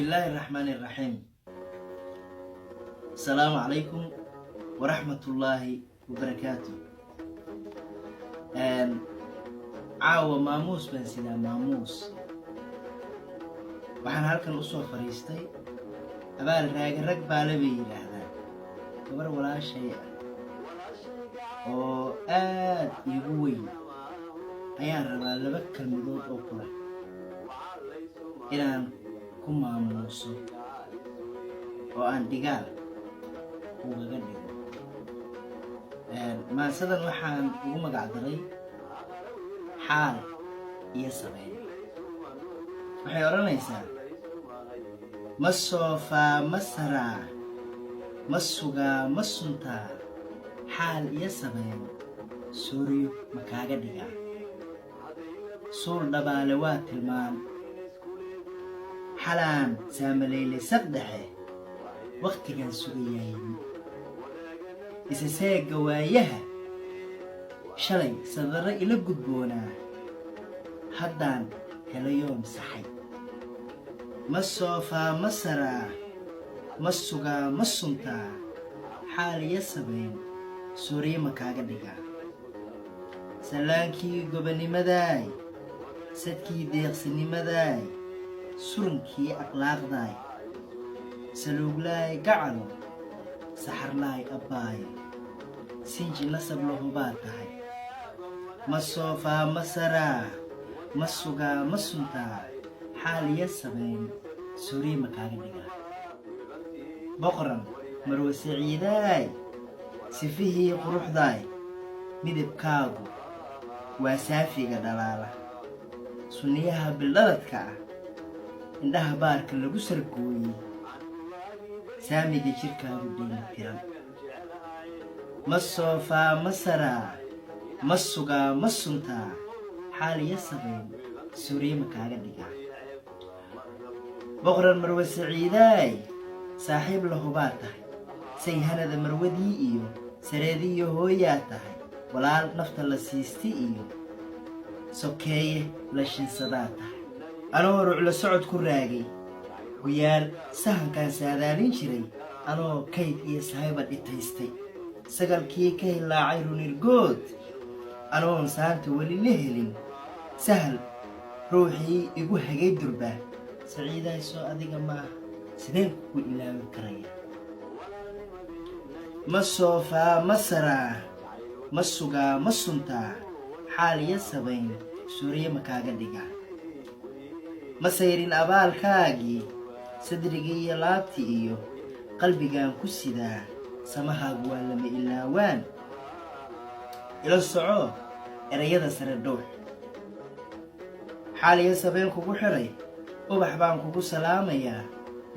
الله الرحمن الرحيم. السلام عليكم ورحمة الله وبركاته. عاوة ماموس بنسينا ماموس waxaan halkan u soo fariistay abaal rag baalabay yiraahdaan gabar walaashay oo aad igu weyn ayaan rabaa laba kalmadood oo kula inaan ku maamuuso oo aan dhigaal ugaga dhigo. maasadan waxaan ugu magac daray xaal iyo sabeyn. waxay oranaysaa ma soofaa ma saraa ma sugaa ma suntaa xaal iyo sabeyn suuriyo ma kaaga dhigaa. suul dhabaale waa tilmaan xalaan saamaleyle sabdhexe waqtigan sugayay isa seega waayaha shalay sadarro ila gudboonaa haddaan helayoon saxay. ma soofaa ma saraa ma sugaa ma suntaa xaal iyo sabeyn suuriyo ma kaaga dhigaa. salaankii gobonimadaay sadkii deeqsinimadaay surankii akhlaaqdaay saluuglaay gacalo saxarlaay abbaayo sinji nasab lahubaa tahay. ma soofaa ma saraa ma sugaa ma suntaa xaal iyo sabeyn suuriyo ma kaaga dhigaa. boqoran marwe siciidaay sifihii quruxdaay midabkaagu waa saafiga dhalaala sunniyaha bildhaladka ah indhaha baarka lagu sargooyey saamiga jirkaagu dheelitiran. ma soofaa ma saraa ma sugaa ma suntaa xaal iyo sabeyn suuriyo ma kaaga dhigaa. boqoran marwe siciidaay saaxiib lahubaa tahay sayhanada marwadii iyo sareediyo hooyaa tahay walaal nafta la siisti iyo sokeeye la shinsadaa tahay. anoo ruclo socod ku raagay guyaal sahankaan saadaalin jiray anoo kayd iyo sahayba dhitaystay sagalkii ka hilaacay runirgood anoon saanta weli la helin sahal ruuxii igu hagay durba saciidaay soo adiga maaha sideen kugu ilaawi karaya. ma soofaa ma saraa ma sugaa ma suntaa xaal iyo sabeyn suuriyo ma kaaga dhigaa. ma sayrin abaalkaagii sadrigii iyo laabtii iyo qalbigaan ku sidaa samahaagu waa lama ilaawaan ila soco erayada sare dhuux. xaal iyo sabeyn kugu xiray ubax baan kugu salaamayaa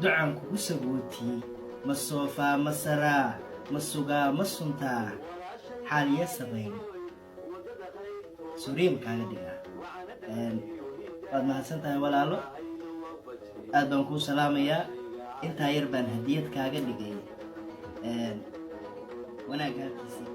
ducaan kugu sagootiyey. ma soofaa ma saraa ma sugaa ma suntaa xaal iyo sabeyn suuriyo ma kaaga dhigaa. waad mahadsan tahay walaalo, aad baan kuu salaamayaa. intaa yar baan hadiyad kaaga dhigay wanaaggaarkiisii.